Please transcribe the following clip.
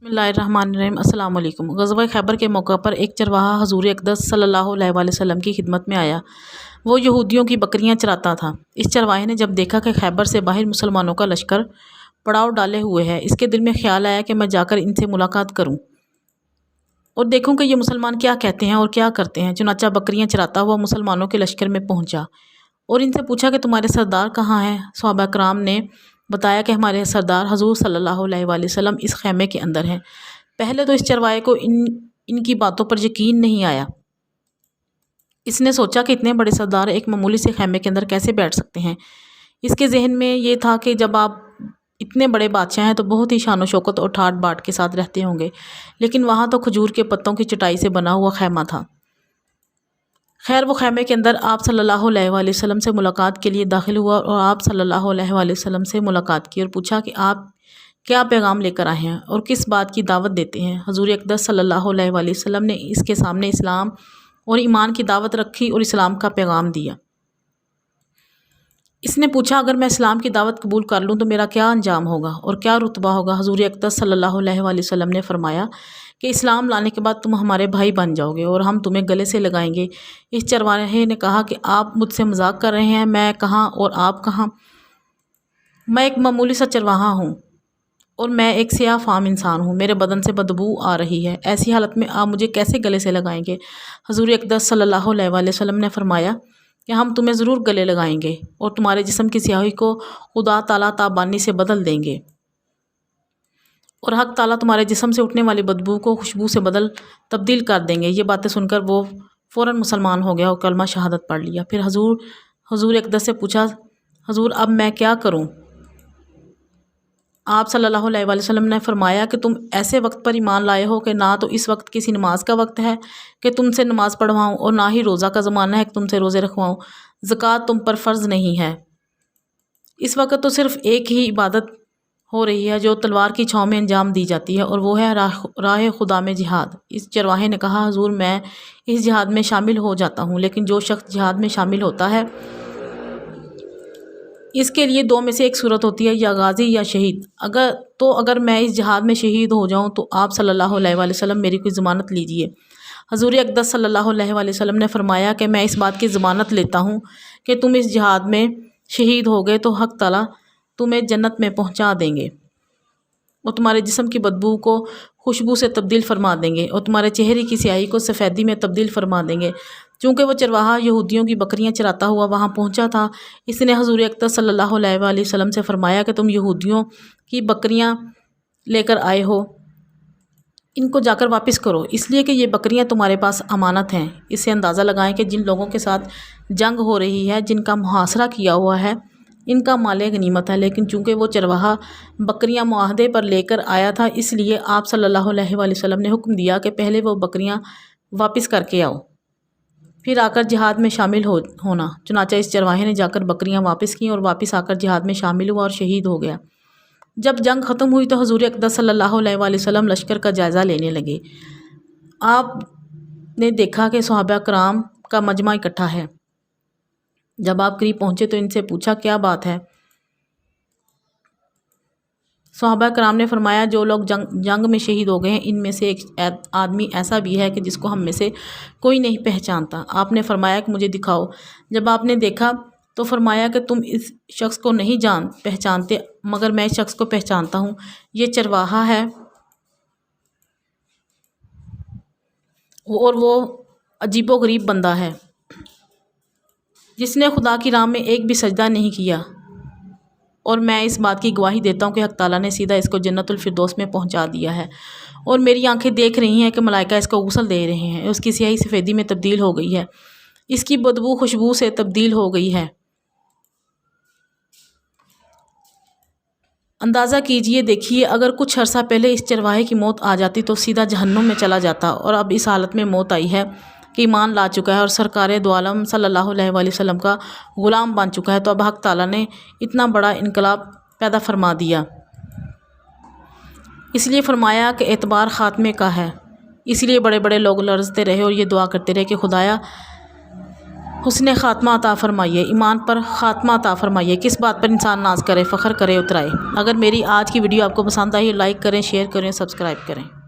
बिस्मिल्लाहिर्रहमानिर्रहीम। अस्सलाम वालेकुम। ग़ज़वा खैबर के मौका पर एक चरवाहा हुज़ूर अक़दस सल्लल्लाहु अलैहि वसल्लम की खिदमत में आया। वो यहूदियों की बकरियां चराता था। इस चरवाहे ने जब देखा कि खैबर से बाहर मुसलमानों का लश्कर पड़ाव डाले हुए है, इसके दिल में ख्याल आया कि मैं जाकर इनसे मुलाकात करूं और देखूं कि ये मुसलमान क्या कहते हैं और क्या करते हैं। चुनाचा बकरियां चराता हुआ मुसलमानों के लश्कर में पहुंचा और इनसे पूछा कि तुम्हारे सरदार कहाँ हैं। सहाबा कराम ने बताया कि हमारे सरदार हजूर सल्लल्लाहु अलैहि वसल्लम इस खैमे के अंदर हैं। पहले तो इस चरवाहे को इनकी बातों पर यकीन नहीं आया। इसने सोचा कि इतने बड़े सरदार एक मामूली से खैमे के अंदर कैसे बैठ सकते हैं। इसके जहन में ये था कि जब आप इतने बड़े बादशाह हैं तो बहुत ही शान शौकत और ठाट बाट के साथ रहते होंगे, लेकिन वहाँ तो खजूर के पत्तों की चटाई से बना हुआ खैमा था। खैर, वो खैमे के अंदर आप सल्लल्लाहु अलैहि वसल्लम से मुलाकात के लिए दाखिल हुआ और आप सल्लल्लाहु अलैहि वसल्लम से मुलाकात की और पूछा कि आप क्या पैगाम लेकर आए हैं और किस बात की दावत देते हैं। हुज़ूर अक़दस सल्लल्लाहु अलैहि वसल्लम ने इसके सामने इस्लाम और ईमान की दावत रखी और इस्लाम का पैगाम दिया। इसने पूछा, अगर मैं इस्लाम की दावत कबूल कर लूँ तो मेरा क्या अंजाम होगा और क्या रुतबा होगा। हुज़ूर अक़दस सल्लल्लाहु अलैहि वसल्लम ने फरमाया कि इस्लाम लाने के बाद तुम हमारे भाई बन जाओगे और हम तुम्हें गले से लगाएंगे। इस चरवाहे ने कहा कि आप मुझसे मजाक कर रहे हैं, मैं कहाँ और आप कहाँ। मैं एक मामूली सा चरवाहा हूँ और मैं एक स्याह फाम इंसान हूँ। मेरे बदन से बदबू आ रही है। ऐसी हालत में आप मुझे कैसे गले से लगाएंगे। हुज़ूर अक़दस सल्लल्लाहु अलैहि वसल्लम ने फरमाया कि हम तुम्हें ज़रूर गले लगाएंगे और तुम्हारे जिस्म की स्याही को खुदा ताला ताबानी से बदल देंगे और हक ताला तुम्हारे जिस्म से उठने वाली बदबू को खुशबू से तब्दील कर देंगे। ये बातें सुनकर वो फ़ौरन मुसलमान हो गया और कलमा शहादत पढ़ लिया। फिर हुज़ूर अक़दस से पूछा, हुज़ूर अब मैं क्या करूं। आप सल्लल्लाहु अलैहि वसल्लम ने फरमाया कि तुम ऐसे वक्त पर ईमान लाए हो कि ना तो इस वक्त किसी नमाज का वक्त है कि तुमसे नमाज पढ़वाऊँ और ना ही रोज़ा का ज़माना है कि तुमसे रोज़े रखवाऊँ। ज़कात तुम पर फ़र्ज़ नहीं है। इस वक्त तो सिर्फ़ एक ही इबादत हो रही है जो तलवार की छाँव में अंजाम दी जाती है और वो है राह खुदा में जिहाद। इस चरवाहे ने कहा, हुज़ूर मैं इस जिहाद में शामिल हो जाता हूँ, लेकिन जो शख्स जिहाद में शामिल होता है इसके लिए दो में से एक सूरत होती है, या गाज़ी या शहीद। अगर मैं इस जिहाद में शहीद हो जाऊँ तो आप सल्लल्लाहु अलैहि वसल्लम मेरी कोई ज़मानत लीजिए। हुज़ूर अक़दस सल्लल्लाहु अलैहि वसल्लम ने फरमाया कि मैं इस बात की ज़मानत लेता हूँ कि तुम इस जिहाद में शहीद हो गए तो हक़ ताला तुम्हें जन्नत में पहुँचा देंगे और तुम्हारे जिस्म की बदबू को खुशबू से तब्दील फरमा देंगे और तुम्हारे चेहरे की स्याही को सफ़ेदी में तब्दील फरमा देंगे। चूँकि वो चरवाहा यहूदियों की बकरियां चराता हुआ वहाँ पहुँचा था, इसने हुज़ूर अक़दस सल्लल्लाहु अलैहि वसल्लम से फरमाया कि तुम यहूदियों की बकरियां लेकर आए हो, इनको जाकर वापस करो, इसलिए कि ये बकरियां तुम्हारे पास अमानत हैं। इससे अंदाज़ा लगाएं कि जिन लोगों के साथ जंग हो रही है, जिनका मुहासरा किया हुआ है, इनका माले गनीमत है, लेकिन चूँकि वो चरवाहा बकरियां मुआहदे पर लेकर आया था, इसलिए आप सल्लल्लाहु अलैहि वसल्लम ने हुक्म दिया कि पहले वो बकरियां वापस करके आओ, फिर आकर जिहाद में शामिल होना। चुनाचा इस चरवाहे ने जाकर बकरियां वापस की और वापस आकर जिहाद में शामिल हुआ और शहीद हो गया। जब जंग ख़त्म हुई तो हुज़ूर अक़दस सल्लल्लाहु अलैहि वसल्लम लश्कर का जायज़ा लेने लगे। आपने देखा कि सहाबा कराम का मजमा इकट्ठा है। जब आप करीब पहुँचे तो इनसे पूछा, क्या बात है। सहाबा कराम ने फरमाया, जो लोग जंग में शहीद हो गए हैं, इनमें से एक आदमी ऐसा भी है कि जिसको हम में से कोई नहीं पहचानता। आपने फरमाया कि मुझे दिखाओ। जब आपने देखा तो फरमाया कि तुम इस शख्स को नहीं पहचानते, मगर मैं इस शख्स को पहचानता हूँ। ये चरवाहा है और वो अजीबो गरीब बंदा है जिसने खुदा की राह में एक भी सजदा नहीं किया, और मैं इस बात की गवाही देता हूँ कि हक़ ताला ने सीधा इसको जन्नतुल फिरदौस में पहुँचा दिया है और मेरी आंखें देख रही हैं कि मलाइका इसको गुस्ल दे रहे हैं। उसकी स्याही सफ़ेदी में तब्दील हो गई है, इसकी बदबू खुशबू से तब्दील हो गई है। अंदाज़ा कीजिए, देखिए, अगर कुछ अर्सा पहले इस चरवाहे की मौत आ जाती तो सीधा जहन्नुम में चला जाता, और अब इस हालत में मौत आई है कि ईमान ला चुका है और सरकार दो आलम सल्लल्लाहु अलैहि वसल्लम का ग़ुलाम बन चुका है। तो अब हक़ ताला ने इतना बड़ा इनकलाब पैदा फरमा दिया, इसलिए फरमाया कि एतबार ख़ात्मे का है। इसलिए बड़े बड़े लोग लरज़ते रहे और ये दुआ करते रहे कि खुदाया حسن خاتمہ عطا فرمائیے، ایمان پر خاتمہ عطا فرمائیے۔ کس بات پر انسان ناز کرے، فخر کرے، اترائے۔ اگر میری آج کی ویڈیو آپ کو پسند آئی، لائک کریں، شیئر کریں، سبسکرائب کریں۔